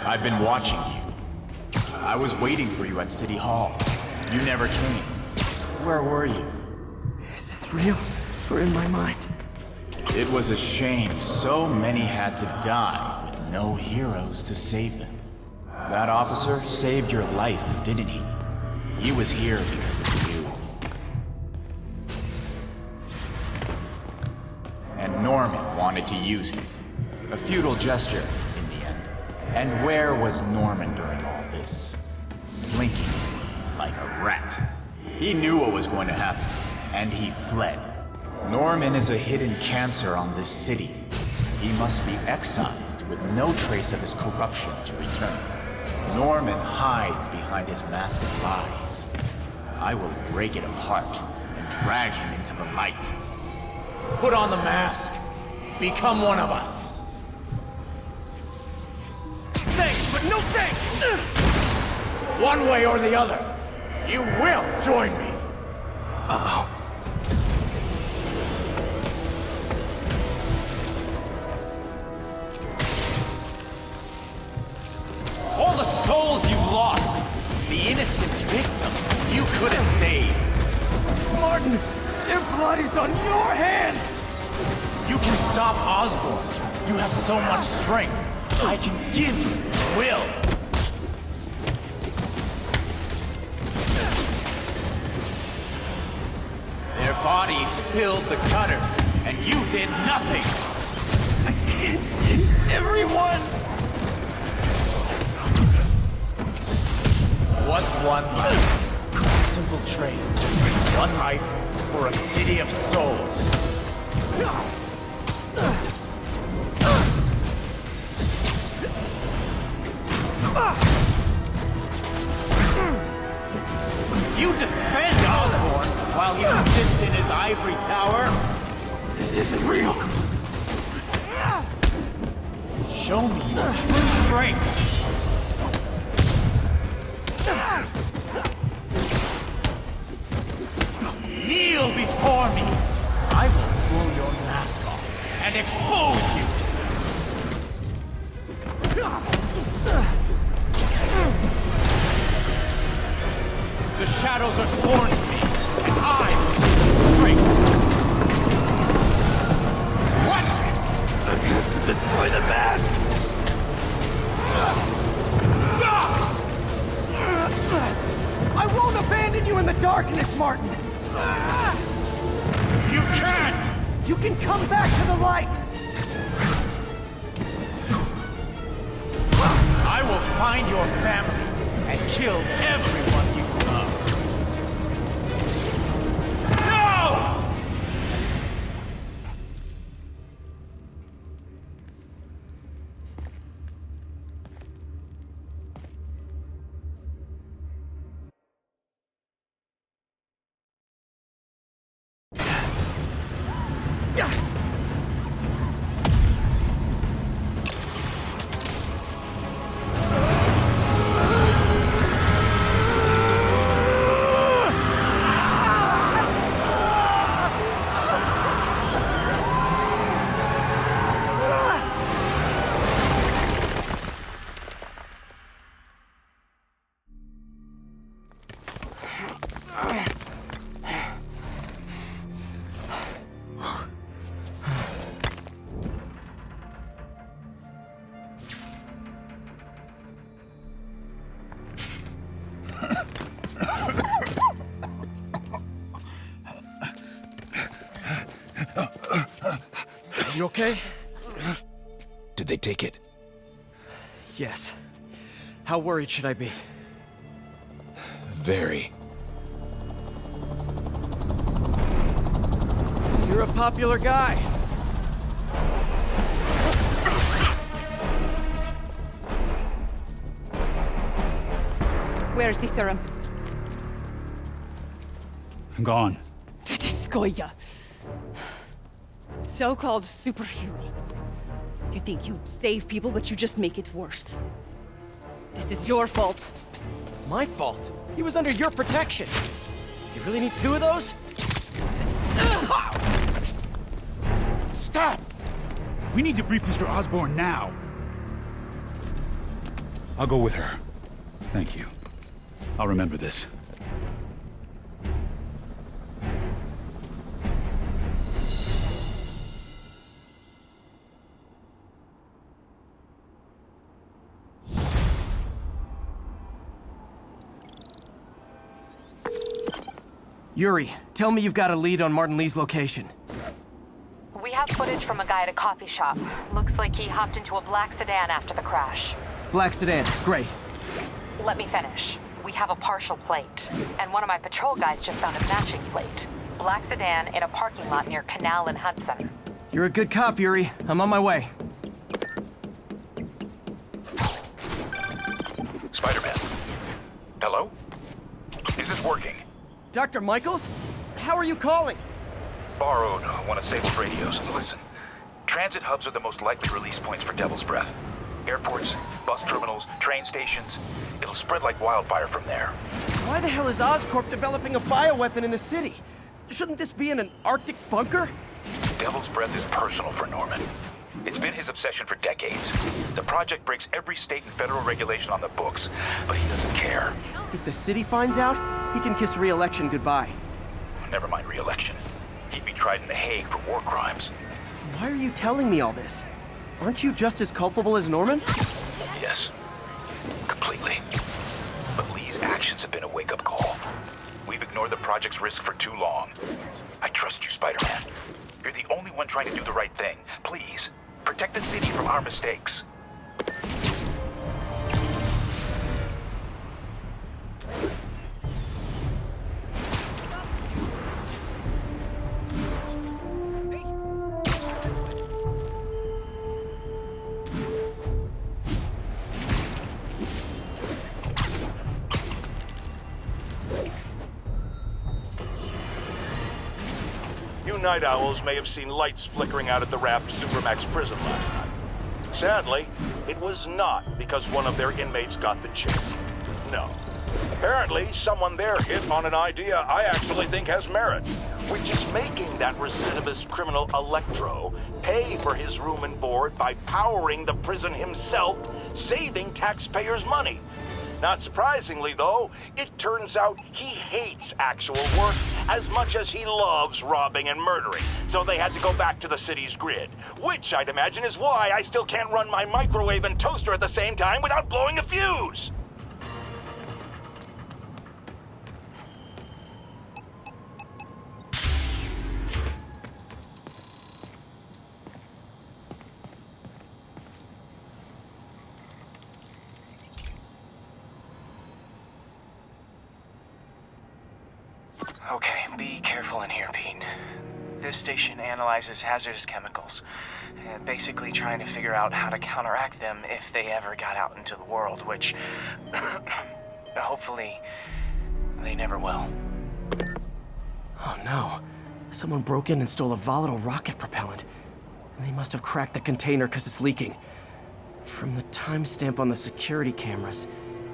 I've been watching you. I was waiting for you at City Hall. You never came. Where were you? Is this real or in my mind? It was a shame so many had to die with no heroes to save them. That officer saved your life, didn't he? He was here because of you. And Norman wanted to use you. A futile gesture, in the end. And where was Norman during all this? Slinking like a rat. He knew what was going to happen, and he fled. Norman is a hidden cancer on this city. He must be excised with no trace of his corruption to return. Norman hides behind his mask of lies. I will break it apart and drag him into the light. Put on the mask. Become one of us. Thanks, but no thanks! One way or the other, you will join me. Uh-oh. All the souls you lost, the innocent victims you couldn't save. Martin, their blood is on your hands! You can stop Osborn. You have so much strength. I can give you will. Their bodies filled the gutters, and you did nothing. I can't see everyone! What's one life? A simple trade. One life for a city of souls. You defend Osborn while he sits in his ivory tower? This isn't real! Show me your true strength. Kneel before me. I will pull your mask off and expose you. The shadows are sworn to me, and I will give you strength. What? I'm gonna destroy the mask! I won't abandon you in the darkness, Martin! You can't! You can come back to the light! I will find your family and kill everyone you love. No! You okay? Did they take it? Yes. How worried should I be? Very. You're a popular guy. Where's the serum? Gone. This Goya. So-called superhero. You think you save people, but you just make it worse. This is your fault. My fault? He was under your protection. You really need two of those? Stop! We need to brief Mr. Osborn now. I'll go with her. Thank you. I'll remember this. Yuri, tell me you've got a lead on Martin Lee's location. We have footage from a guy at a coffee shop. Looks like he hopped into a black sedan after the crash. Black sedan, great. Let me finish. We have a partial plate. And one of my patrol guys just found a matching plate. Black sedan in a parking lot near Canal and Hudson. You're a good cop, Yuri. I'm on my way. Spider-Man. Hello? Is this working? Dr. Michaels? How are you calling? Borrowed one of Sable's radios. Listen, transit hubs are the most likely release points for Devil's Breath. Airports, bus terminals, train stations. It'll spread like wildfire from there. Why the hell is Oscorp developing a bioweapon in the city? Shouldn't this be in an Arctic bunker? Devil's Breath is personal for Norman. It's been his obsession for decades. The project breaks every state and federal regulation on the books, but he doesn't care. If the city finds out, he can kiss re-election goodbye. Never mind re-election. He'd be tried in The Hague for war crimes. Why are you telling me all this? Aren't you just as culpable as Norman? Yes. Completely. But Lee's actions have been a wake-up call. We've ignored the project's risk for too long. I trust you, Spider-Man. You're the only one trying to do the right thing. Please, protect the city from our mistakes. You night owls may have seen lights flickering out at the Raft Supermax prison last night. Sadly, it was not because one of their inmates got the chip. No. Apparently, someone there hit on an idea I actually think has merit, which is making that recidivist criminal Electro pay for his room and board by powering the prison himself, saving taxpayers' money. Not surprisingly, though, it turns out he hates actual work as much as he loves robbing and murdering, so they had to go back to the city's grid, which I'd imagine is why I still can't run my microwave and toaster at the same time without blowing a fuse! Okay, be careful in here, Pete. This station analyzes hazardous chemicals, basically trying to figure out how to counteract them if they ever got out into the world, which hopefully they never will. Oh no. Someone broke in and stole a volatile rocket propellant. And they must have cracked the container because it's leaking. From the timestamp on the security cameras,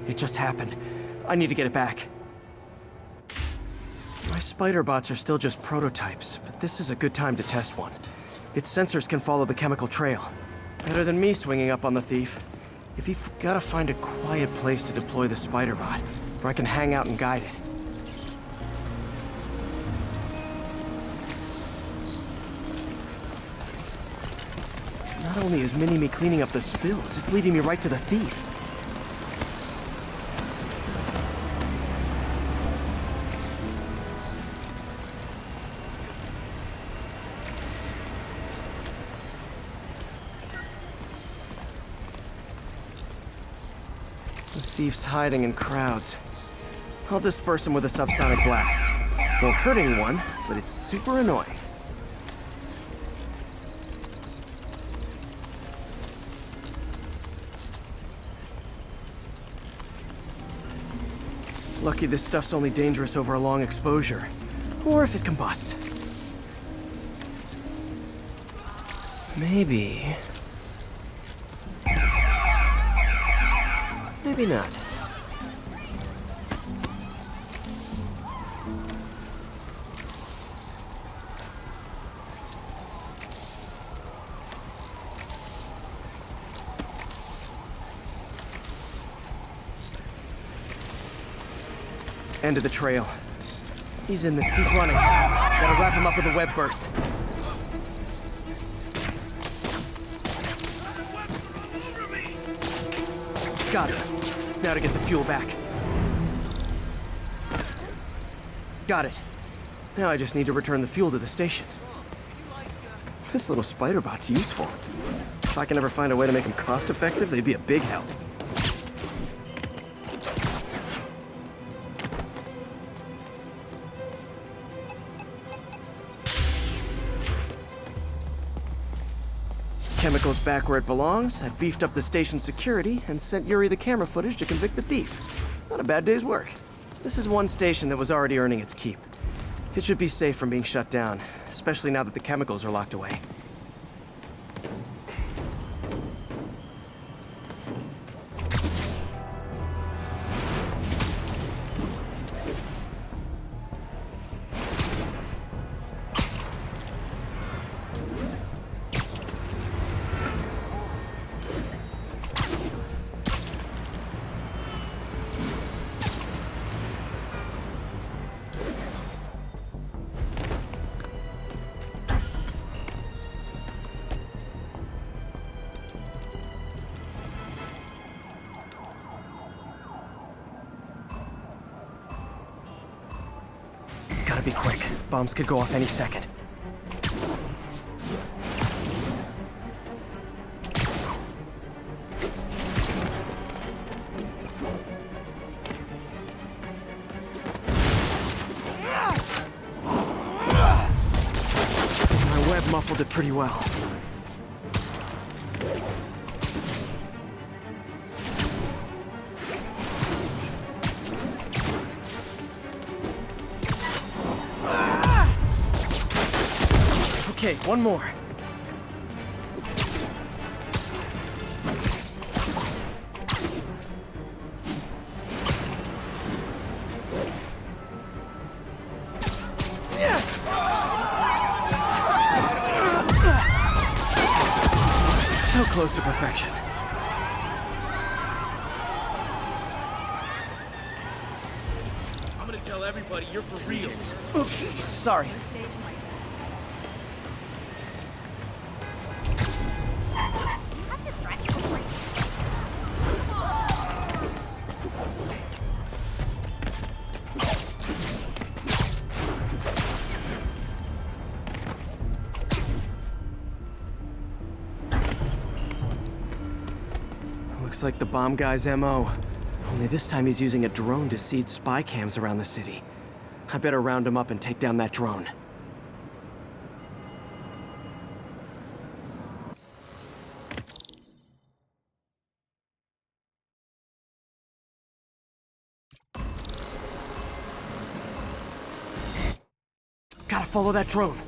it just happened. I need to get it back. My spider bots are still just prototypes, but this is a good time to test one. Its sensors can follow the chemical trail. Better than me swinging up on the thief. If you've gotta find a quiet place to deploy the spider bot, where I can hang out and guide it. Not only is Mini-Me cleaning up the spills, it's leading me right to the thief. The thief's hiding in crowds. I'll disperse him with a subsonic blast. Won't hurt anyone, but it's super annoying. Lucky this stuff's only dangerous over a long exposure. Or if it combusts. Maybe... maybe not. End of the trail. He's running. Gotta wrap him up with a web burst. Got it. Now to get the fuel back. Got it. Now I just need to return the fuel to the station. This little spider bot's useful. If I can ever find a way to make them cost-effective, they'd be a big help. Chemicals back where it belongs. I beefed up the station security and sent Yuri the camera footage to convict the thief. Not a bad day's work. This is one station that was already earning its keep. It should be safe from being shut down, especially now that the chemicals are locked away. Gotta be quick. Bombs could go off any second. My web muffled it pretty well. Okay, one more. So close to perfection. I'm gonna tell everybody you're for real. Oops, sorry. Looks like the bomb guy's MO. Only this time he's using a drone to seed spy cams around the city. I better round him up and take down that drone. Gotta follow that drone.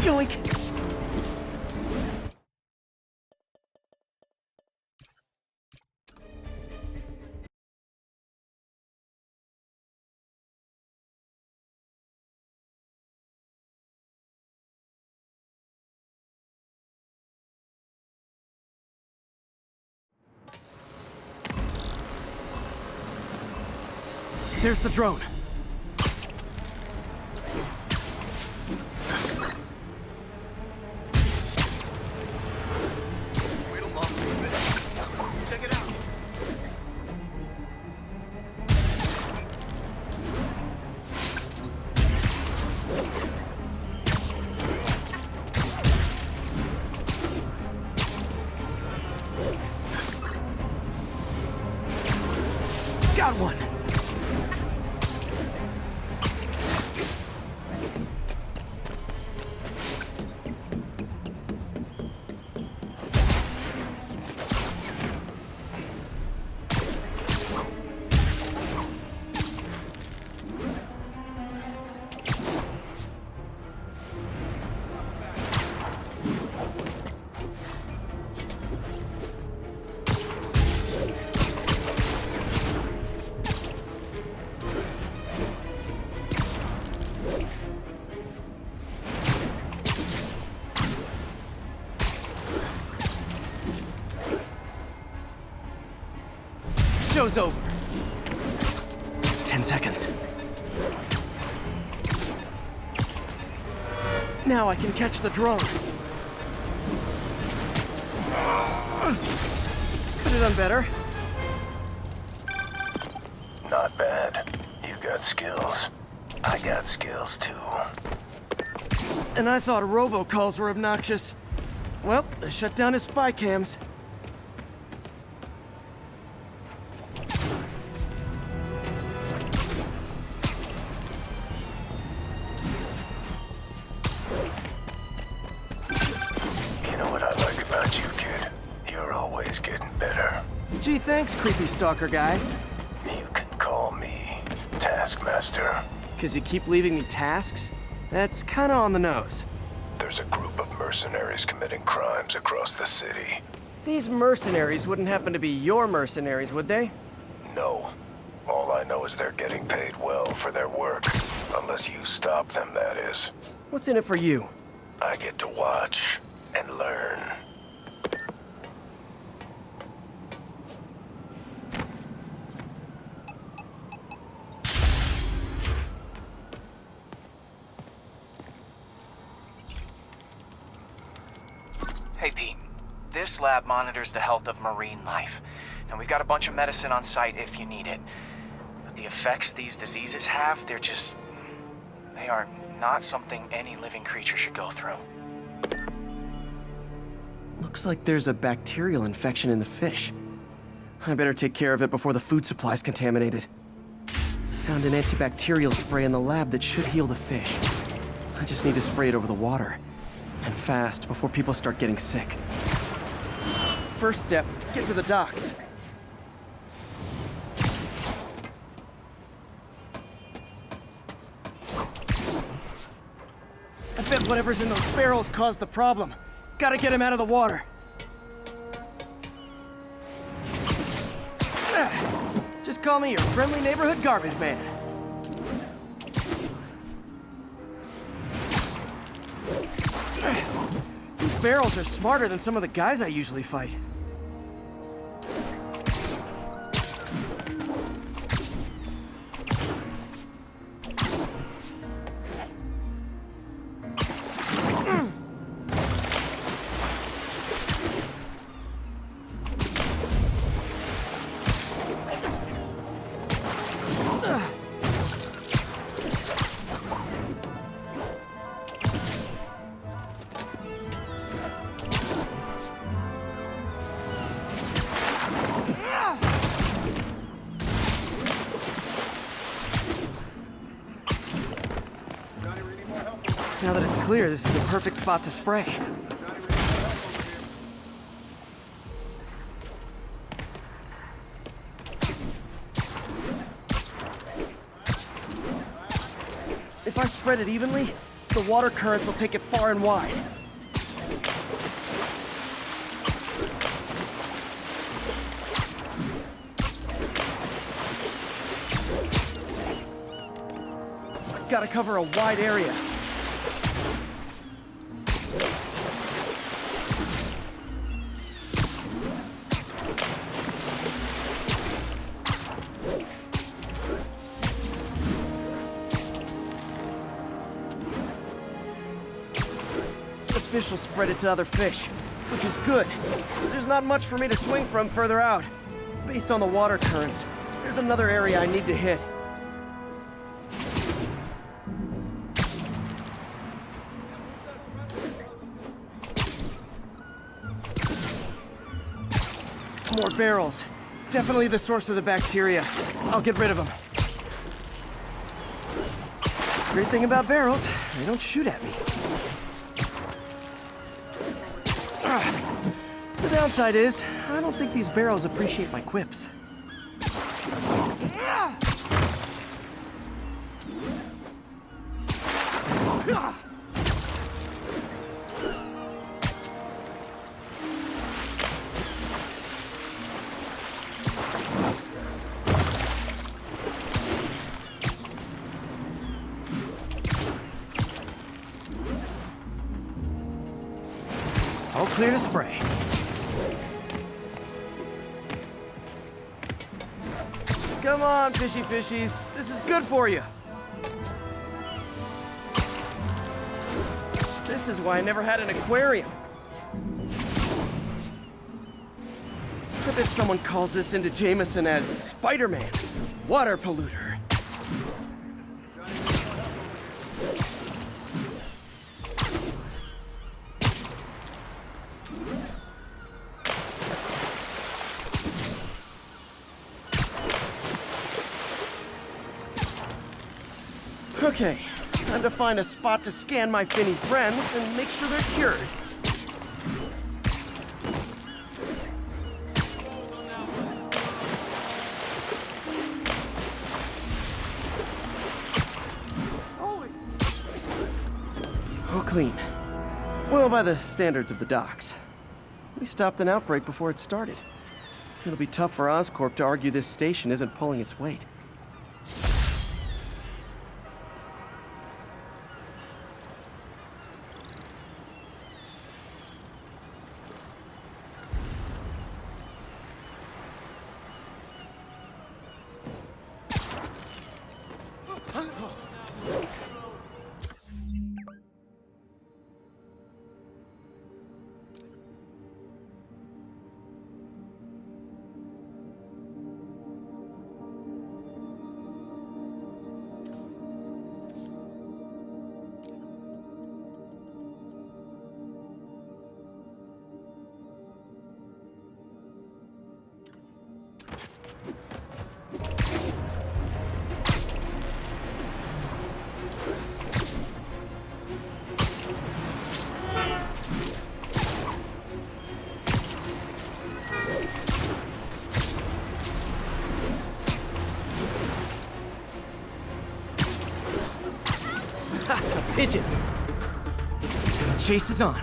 Yoink! There's the drone. Check it out. Got one! show's over. 10 seconds. Now I can catch the drone. Could have done better. Not bad. You got skills. I got skills too. And I thought robocalls were obnoxious. Well, they shut down his spy cams. You know what I like about you, kid? You're always getting better. Gee, thanks, creepy stalker guy. You can call me Taskmaster. 'Cause you keep leaving me tasks? That's kinda on the nose. There's a group of mercenaries committing crimes across the city. These mercenaries wouldn't happen to be your mercenaries, would they? No. All I know is they're getting paid well for their work. Unless you stop them, that is. What's in it for you? I get to watch and learn. Hey, Pete. This lab monitors the health of marine life. And we've got a bunch of medicine on site if you need it. But the effects these diseases have, they are not something any living creature should go through. Looks like there's a bacterial infection in the fish. I better take care of it before the food supply's contaminated. Found an antibacterial spray in the lab that should heal the fish. I just need to spray it over the water. And fast, before people start getting sick. First step, get to the docks. I bet whatever's in those barrels caused the problem. Gotta get him out of the water. Just call me your friendly neighborhood garbage man. These barrels are smarter than some of the guys I usually fight. Now that it's clear, this is a perfect spot to spray. If I spread it evenly, the water currents will take it far and wide. Gotta cover a wide area. The fish will spread it to other fish, which is good. There's not much for me to swing from further out. Based on the water currents, there's another area I need to hit. More barrels. Definitely the source of the bacteria. I'll get rid of them. Great thing about barrels, they don't shoot at me. The downside is, I don't think these barrels appreciate my quips. All clear to spray. Come on, fishy fishies. This is good for you. This is why I never had an aquarium. I bet someone calls this into Jameson as Spider-Man, water polluter. Okay, time to find a spot to scan my finny friends and make sure they're cured. All clean. Well, by the standards of the docks. We stopped an outbreak before it started. It'll be tough for Oscorp to argue this station isn't pulling its weight. A pigeon. Chase is on.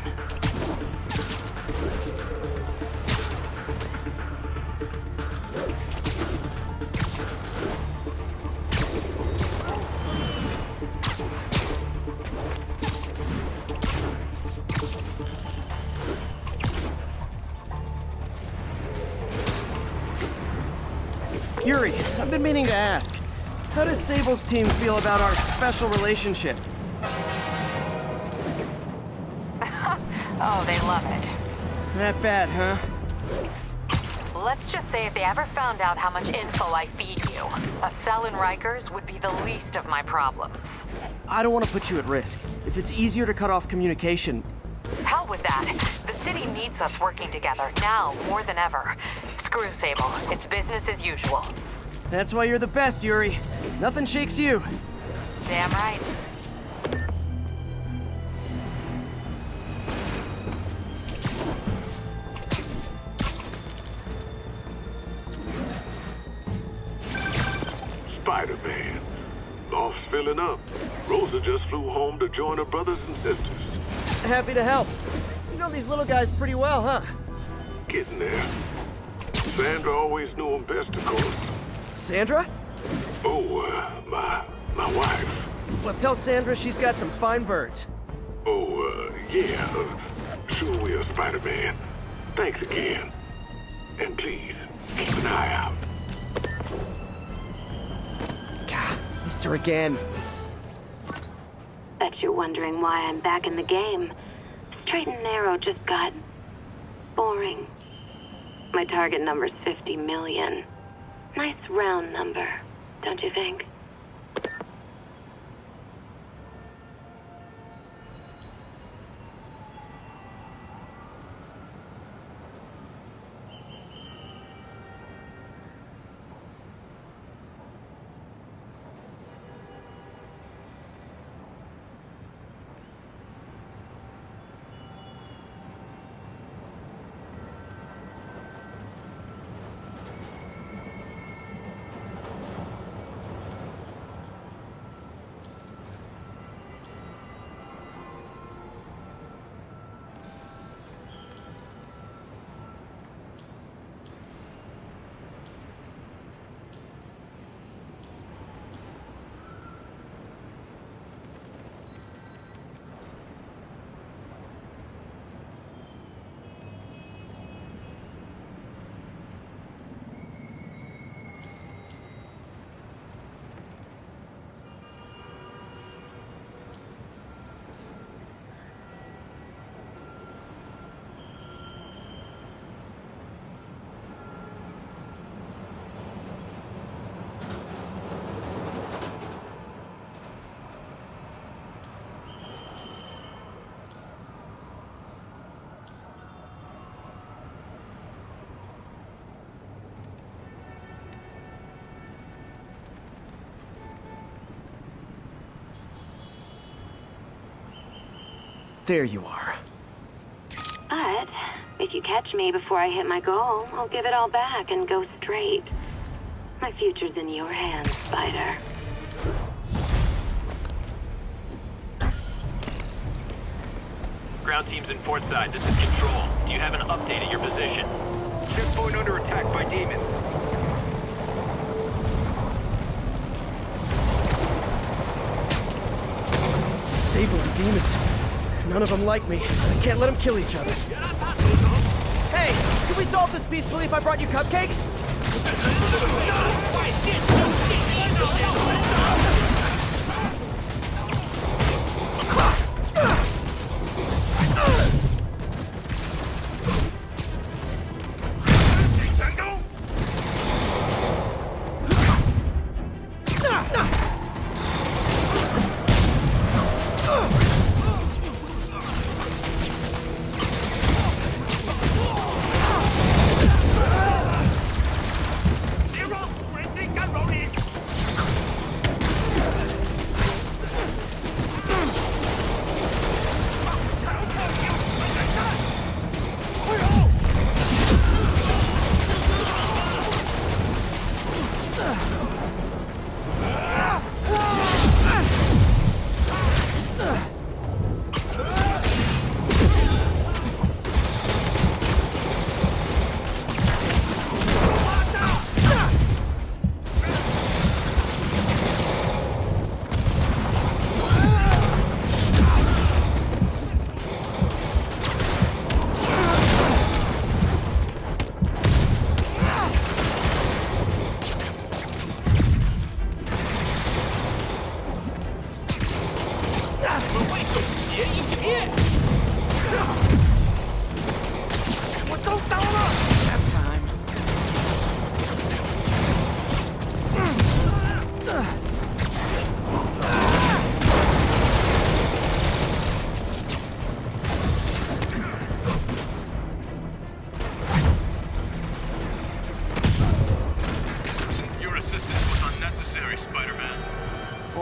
Yuri, I've been meaning to ask. How does Sable's team feel about our special relationship? Oh, they love it. That bad, huh? Let's just say if they ever found out how much info I feed you, a cell in Rikers would be the least of my problems. I don't want to put you at risk. If it's easier to cut off communication... Hell with that. The city needs us working together, now more than ever. Screw Sable. It's business as usual. That's why you're the best, Yuri. Nothing shakes you. Damn right. Spider-Man. Loft's filling up. Rosa just flew home to join her brothers and sisters. Happy to help. You know these little guys pretty well, huh? Getting there. Sandra always knew him best, of course. Sandra? Oh, my wife. Well, tell Sandra she's got some fine birds. Oh, yeah. Sure will, Spider-Man. Thanks again. And please, keep an eye out. God, missed her again. Bet you're wondering why I'm back in the game. Straight and narrow just got... boring. My target number's 50 million. Nice round number, don't you think? There you are. But if you catch me before I hit my goal, I'll give it all back and go straight. My future's in your hands, Spider. Ground teams in port side, this is Control. You haven't updated your position. Checkpoint under attack by demons. Sable and demons. None of them like me. I can't let them kill each other. Hey, can we solve this peacefully if I brought you cupcakes?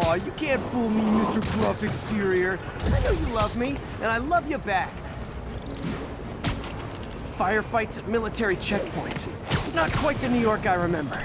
Aw, you can't fool me, Mr. Gruff Exterior. I know you love me, and I love you back. Firefights at military checkpoints. Not quite the New York I remember.